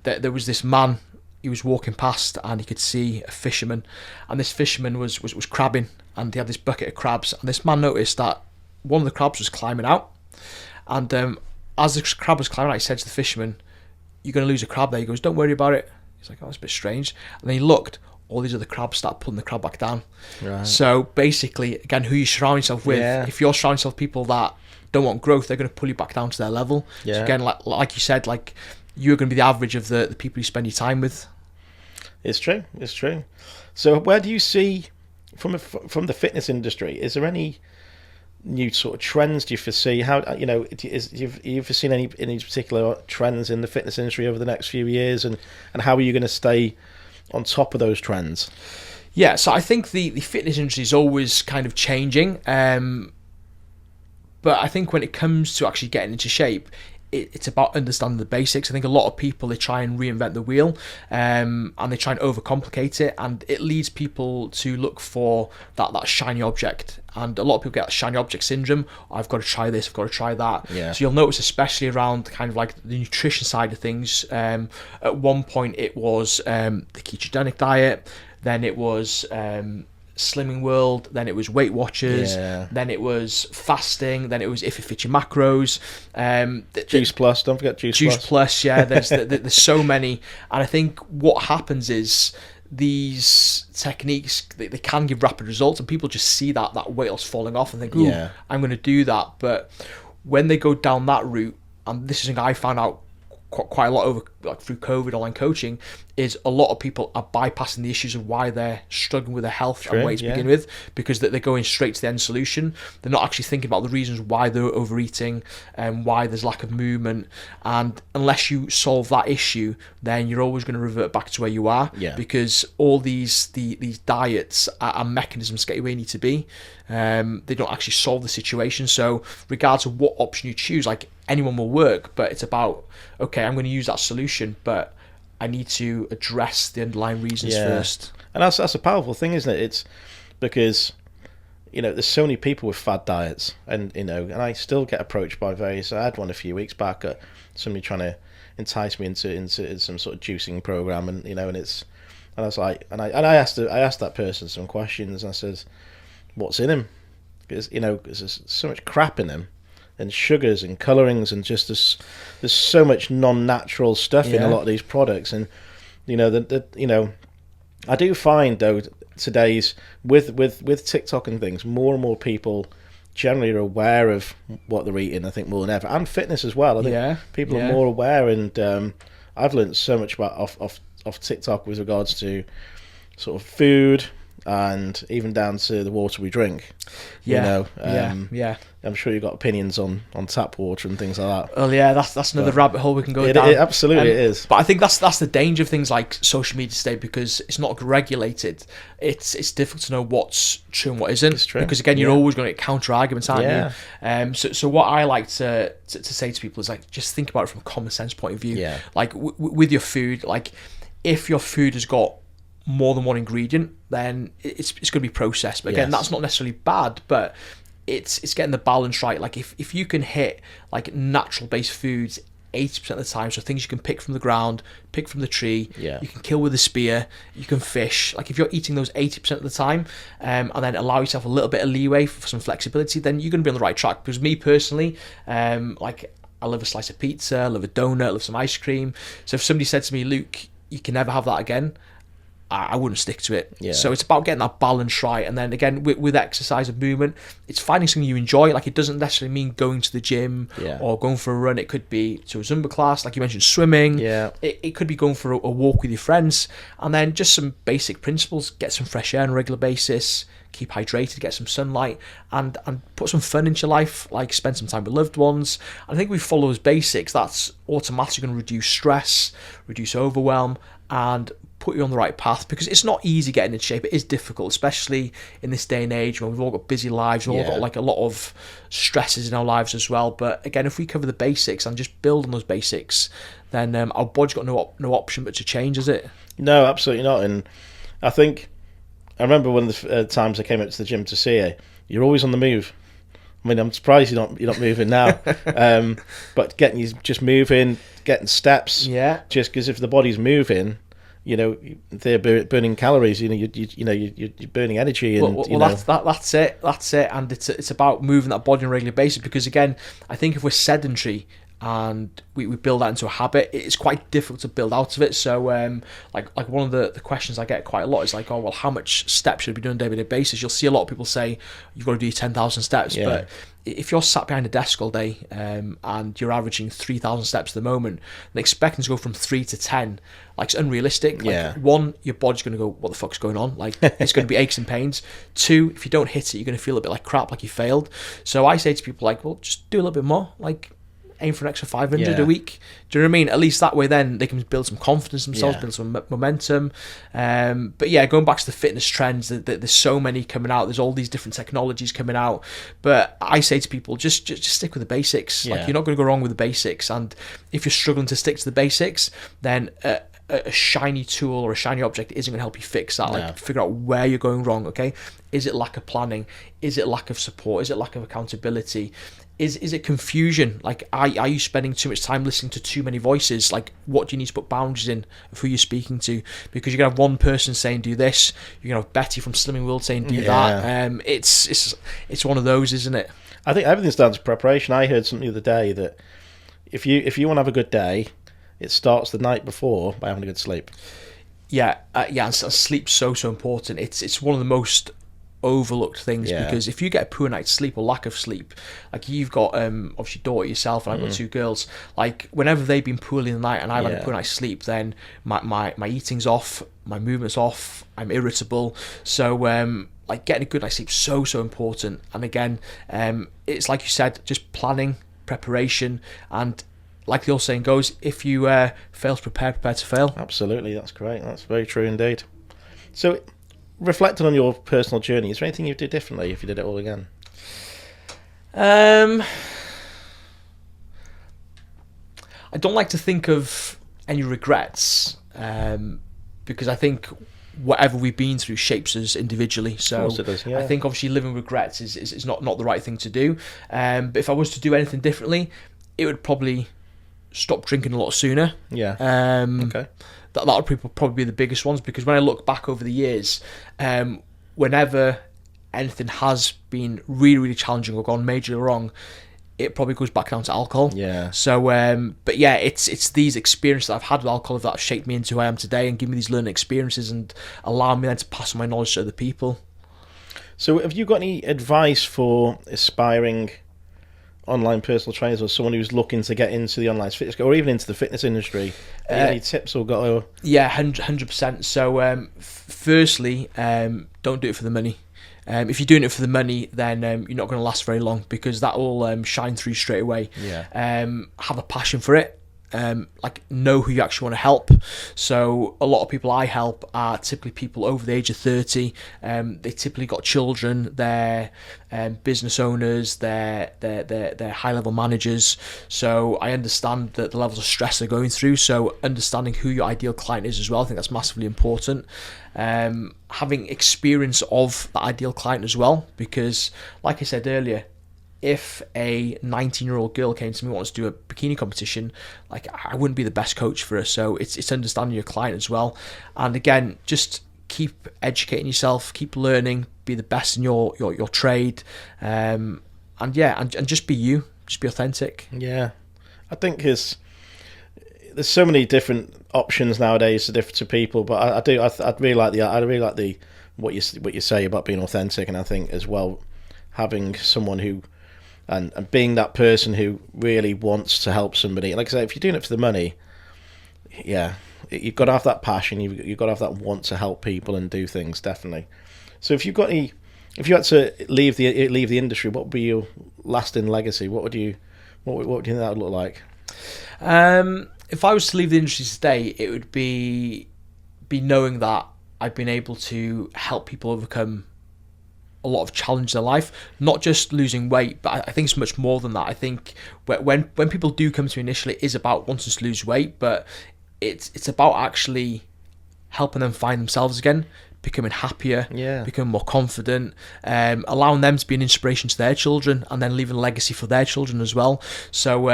there was this man. He was walking past and he could see a fisherman, and this fisherman was crabbing, and he had this bucket of crabs, and this man noticed that one of the crabs was climbing out. And as the crab was climbing out, he said to the fisherman, "You're going to lose a crab there." He goes, "Don't worry about it." He It's like, oh, it's a bit strange. And then he looked, all these other crabs start pulling the crab back down. Right. So basically, again, who you surround yourself with, if you're surrounding yourself with people that don't want growth, they're going to pull you back down to their level. Yeah. So again, like you said, like you're going to be the average of the people you spend your time with. It's true. So where do you see, from the fitness industry, is there any new sort of trends do you foresee? How, you foreseen any particular trends in the fitness industry over the next few years, and how are you going to stay on top of those trends? Yeah, so I think the fitness industry is always kind of changing, but I think when it comes to actually getting into shape, it's about understanding the basics. I think a lot of people, they try and reinvent the wheel, and they try and overcomplicate it, and it leads people to look for that shiny object. And a lot of people get that shiny object syndrome. I've got to try this, I've got to try that. Yeah. So you'll notice, especially around kind of like the nutrition side of things, at one point it was the ketogenic diet, then it was Slimming World, then it was Weight Watchers, then it was fasting, then it was if it fits your macros, Juice Plus, don't forget Juice Plus. Yeah, there's so many. And I think what happens is these techniques, they can give rapid results, and people just see that weight loss falling off and think, ooh, I'm going to do that. But when they go down that route, and this is something I found out quite a lot over, like, through COVID online coaching, is a lot of people are bypassing the issues of why they're struggling with their health and weight to begin with, because they're going straight to the end solution. They're not actually thinking about the reasons why they're overeating and why there's lack of movement. And unless you solve that issue, then you're always going to revert back to where you are, because all these diets are mechanisms to get you where you need to be. They don't actually solve the situation. So regardless of what option you choose, like, anyone will work, but it's about, okay, I'm going to use that solution, but I need to address the underlying reasons first. And that's a powerful thing, isn't it? It's because, there's so many people with fad diets, and and I still get approached by various. I had one a few weeks back, at somebody trying to entice me into some sort of juicing program, and and I was like, and I asked that person some questions, and I said, what's in him? Because there's so much crap in him, and sugars and colorings, and just there's so much non-natural stuff in a lot of these products. And I do find, though, today's with TikTok and things, more and more people generally are aware of what they're eating, I think, more than ever, and fitness as well. I think people are more aware, and I've learned so much about off TikTok with regards to sort of food, and even down to the water we drink. I'm sure you've got opinions on tap water and things like that. Well, yeah, that's another rabbit hole we can go down. It absolutely is. But I think that's the danger of things like social media today, because it's not regulated. It's difficult to know what's true and what isn't. It's true. Because again, you're always going to get counter arguments, aren't you? So what I like to say to people is, like, just think about it from a common sense point of view. Yeah. Like with your food, like, if your food has got more than one ingredient, then it's going to be processed. But again, that's not necessarily bad, but it's getting the balance right. Like, if you can hit, like, natural based foods 80% of the time, so things you can pick from the ground, pick from the tree, you can kill with a spear, you can fish. Like, if you're eating those 80% of the time, and then allow yourself a little bit of leeway for some flexibility, then you're going to be on the right track. Because me personally, like, I love a slice of pizza, I love a donut, I love some ice cream. So if somebody said to me, Luke, you can never have that again, I wouldn't stick to it. So it's about getting that balance right. And then again, with exercise and movement, it's finding something you enjoy. Like, it doesn't necessarily mean going to the gym or going for a run. It could be to a Zumba class, like you mentioned, swimming. It could be going for a walk with your friends. And then just some basic principles: get some fresh air on a regular basis, keep hydrated, get some sunlight, and put some fun into your life, like spend some time with loved ones. And I think we follow those basics, that's automatically going to reduce stress, reduce overwhelm, and put you on the right path. Because it's not easy getting into shape. It is difficult, especially in this day and age when we've all got busy lives, we've all got, like, a lot of stresses in our lives as well. But again, if we cover the basics and just build on those basics, then our body's got no option but to change, is it? No, absolutely not. And I think I remember one of the times I came up to the gym to see you, you're always on the move. I mean, I'm surprised you're not moving now. But getting you just moving, getting steps. Just because if the body's moving, they're burning calories. You're burning energy, and that's it. And it's about moving that body on a regular basis. Because again, I think if we're sedentary and we build that into a habit, it's quite difficult to build out of it. So like one of the questions I get quite a lot is like, oh well, how much steps should I be doing on a day-to-day basis? You'll see a lot of people say you've got to do 10,000 steps, but if you're sat behind a desk all day and you're averaging 3,000 steps at the moment, and expecting to go from 3 to 10, like, it's unrealistic. Like, one, your body's going to go, what the fuck's going on? Like, it's going to be aches and pains. Two, if you don't hit it, you're going to feel a bit like crap, like you failed. So I say to people like, well, just do a little bit more. Like, aim for an extra 500 a week. Do you know what I mean? At least that way then they can build some confidence in themselves, build some momentum. But yeah, going back to the fitness trends, there's so many coming out. There's all these different technologies coming out. But I say to people, just stick with the basics. Like, you're not going to go wrong with the basics. And if you're struggling to stick to the basics, then a shiny tool or a shiny object isn't going to help you fix that. Like, figure out where you're going wrong, okay? Is it lack of planning? Is it lack of support? Is it lack of accountability? Is it confusion? Like, are you spending too much time listening to too many voices? Like, what do you need to put boundaries in of who you're speaking to? Because you're going to have one person saying do this, you're going to have Betty from Slimming World saying do that. It's one of those, isn't it? I think everything's down to preparation. I heard something the other day that if you want to have a good day, it starts the night before by having a good sleep. And sleep's so important. It's one of the most overlooked things, because if you get a poor night's sleep or lack of sleep, like, you've got obviously daughter yourself, and I've got two girls, like, whenever they've been poorly in the night and I've had a poor night's sleep, then my eating's off, my movement's off, I'm irritable. So like, getting a good night's sleep so important. And again, it's like you said, just planning, preparation, and like the old saying goes, if you fail to prepare to fail. Absolutely, that's great. That's very true indeed. So, reflecting on your personal journey, is there anything you'd do differently if you did it all again? I don't like to think of any regrets, because I think whatever we've been through shapes us individually. So of course it does, I think obviously living regrets is not the right thing to do. But if I was to do anything differently, it would probably stop drinking a lot sooner. Okay. That would probably be the biggest ones, because when I look back over the years, whenever anything has been really, really challenging or gone majorly wrong, it probably goes back down to alcohol. So, but yeah, it's these experiences that I've had with alcohol that have shaped me into who I am today and given me these learning experiences and allowing me then to pass on my knowledge to other people. So, have you got any advice for aspiring online personal trainers or someone who's looking to get into the online fitness or even into the fitness industry? Any tips or got? 100%. So, firstly, don't do it for the money. If you're doing it for the money, then you're not going to last very long, because that will shine through straight away. Have a passion for it. Like, know who you actually want to help. So a lot of people I help are typically people over the age of 30. They typically got children, they're business owners, they're high level managers. So I understand that the levels of stress they're going through, so understanding who your ideal client is as well, I think that's massively important. Having experience of the ideal client as well, because like I said earlier, if a 19-year-old girl came to me and wants to do a bikini competition, like, I wouldn't be the best coach for her. So it's understanding your client as well. And again, just keep educating yourself, keep learning, be the best in your trade, and just be you, just be authentic. I think there's so many different options nowadays to people, but I'd really like what you say about being authentic, and I think as well having someone who and being that person who really wants to help somebody. Like I say, if you're doing it for the money, you've got to have that passion. You've got to have that want to help people and do things, definitely. So if you had to leave the industry, what would be your lasting legacy? What do you think that would look like? If I was to leave the industry today, it would be knowing that I've been able to help people overcome a lot of challenges in their life, not just losing weight, but I think it's much more than that. I think when people do come to me initially, it is about wanting to lose weight, but it's about actually helping them find themselves again, becoming happier, becoming more confident, allowing them to be an inspiration to their children, and then leaving a legacy for their children as well. So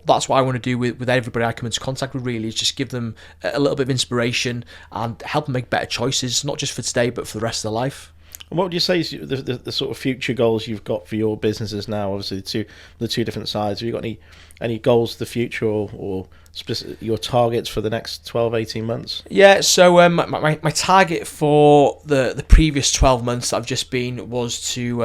that's what I want to do with everybody I come into contact with, really, is just give them a little bit of inspiration and help them make better choices, not just for today, but for the rest of their life. And what would you say is the sort of future goals you've got for your businesses now? Obviously, the two different sides. Have you got any goals for the future or your targets for the next 12, 18 months? Yeah, so my target for the previous 12 months that I've just been was to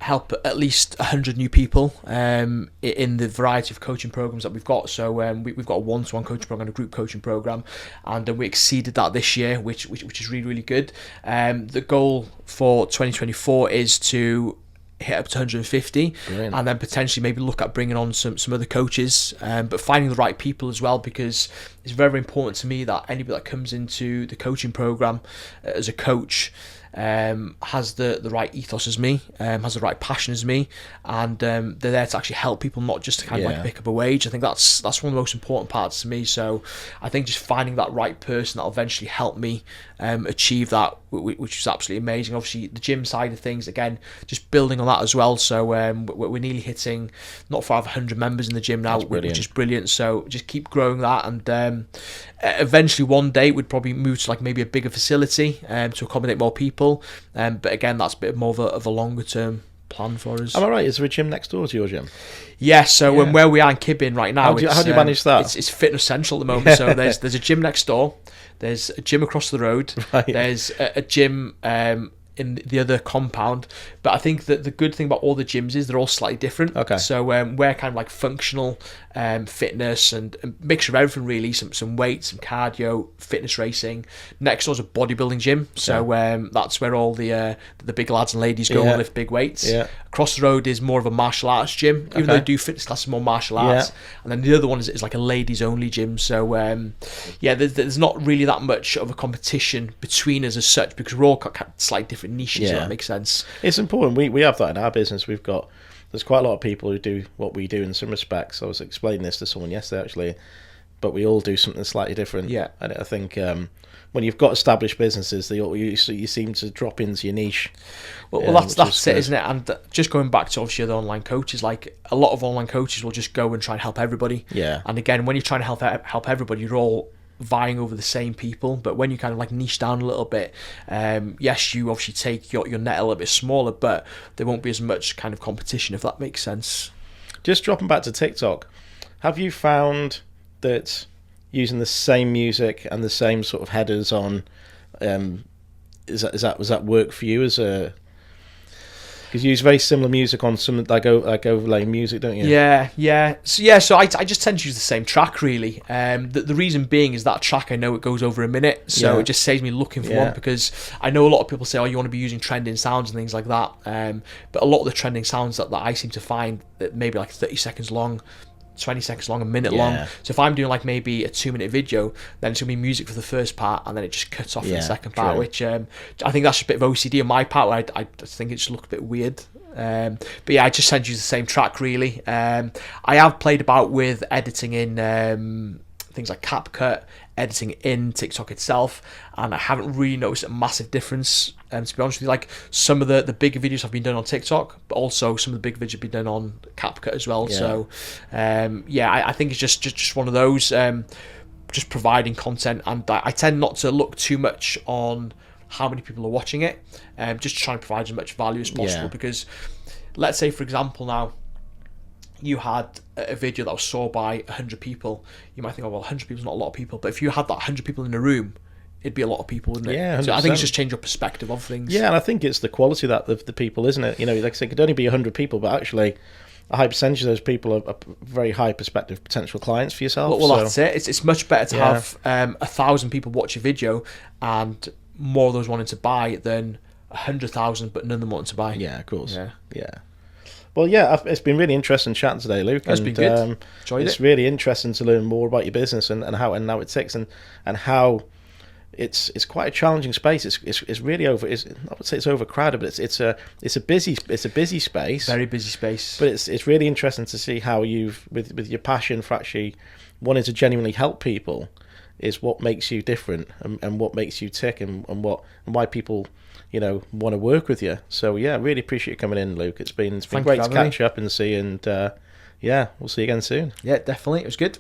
help at least 100 new people in the variety of coaching programs that we've got. So we've got a one-to-one coaching program, a group coaching program, and we exceeded that this year, which is really, really good. The goal for 2024 is to hit up to 150. Brilliant. And then potentially maybe look at bringing on some other coaches, but finding the right people as well, because it's very, very important to me that anybody that comes into the coaching program as a coach has the right ethos as me, has the right passion as me, and they're there to actually help people, not just to kind of like pick up a wage. I think that's one of the most important parts to me. So I think just finding that right person that'll eventually help me achieve that, which is absolutely amazing. Obviously the gym side of things, again, just building on that as well. So we're nearly hitting not far off 100 members in the gym now, which is brilliant. So just keep growing that, and eventually one day we'd probably move to like maybe a bigger facility to accommodate more people. But again, that's a bit more of a longer term plan for us. Am I right? Is there a gym next door to your gym? Yeah, so where we are in Kibbin right now, how do you manage that? It's fitness central at the moment. So there's a gym next door, there's a gym across the road, there's a gym in the other compound. But I think that the good thing about all the gyms is they're all slightly different. Okay. So we're kind of like functional fitness and a mixture of everything really, some weights, some cardio, fitness racing. Next door's a bodybuilding gym, so that's where all the big lads and ladies go and lift big weights. Yeah. Across the road is more of a martial arts gym, even though they do fitness classes, more martial arts. And then the other one is like a ladies only gym. So there's not really that much of a competition between us as such, because we're all slightly different niches. If that makes sense. It's important. We have that in our business. There's quite a lot of people who do what we do in some respects. I was explaining this to someone yesterday actually, but we all do something slightly different. Yeah. And I think when you've got established businesses, you seem to drop into your niche. Well, that's it, isn't it? And just going back to obviously the online coaches, like a lot of online coaches will just go and try and help everybody. Yeah. And again, when you're trying to help everybody, you're all vying over the same people. But when you kind of like niche down a little bit, yes, you obviously take your net a little bit smaller, but there won't be as much kind of competition, if that makes sense. Just dropping back to TikTok, have you found that using the same music and the same sort of headers on, was that work for you as a? Because you use very similar music on some like overlay music, don't you? Yeah. So I just tend to use the same track really. The reason being is that track I know it goes over a minute, so it just saves me looking for one, because I know a lot of people say, oh, you want to be using trending sounds and things like that. But a lot of the trending sounds that I seem to find that maybe like 30 seconds long, 20 seconds long, a minute long. So if I'm doing like maybe a 2-minute video, then it's gonna be music for the first part and then it just cuts off in the second part, which I think that's just a bit of OCD on my part, where I think it just looked a bit weird. But yeah, I just tend to use the same track really. I have played about with editing in things like CapCut, editing in TikTok itself, and I haven't really noticed a massive difference. To be honest with you, like some of the bigger videos have been done on TikTok, but also some of the big videos have been done on CapCut as well. So I think it's just one of those, just providing content, and I tend not to look too much on how many people are watching it, just trying to provide as much value as possible. Because let's say, for example, now you had a video that was saw by 100 people, you might think, oh well, 100 people is not a lot of people, but if you had that 100 people in a room, it'd be a lot of people, wouldn't it? Yeah, 100%. So I think it's just change your perspective of things. Yeah, and I think it's the quality of the people, isn't it? You know, like I say, it could only be 100 people, but actually a high percentage of those people are very high prospective potential clients for yourself. Well, that's it. It's much better to have 1,000 people watch a video and more of those wanting to buy than 100,000 but none of them wanting to buy. Yeah, of course. Yeah. Well, it's been really interesting chatting today, Luke. It's been good. Enjoyed it. It's really interesting to learn more about your business and how it ticks and how it's quite a challenging space. It's really I would say it's overcrowded, but it's a busy space. Very busy space. But it's really interesting to see how you've with your passion for actually wanting to genuinely help people is what makes you different and what makes you tick and why people want to work with you. So really appreciate you coming in, Luke. It's been great to catch up and see, and we'll see you again soon. Yeah, definitely. It was good.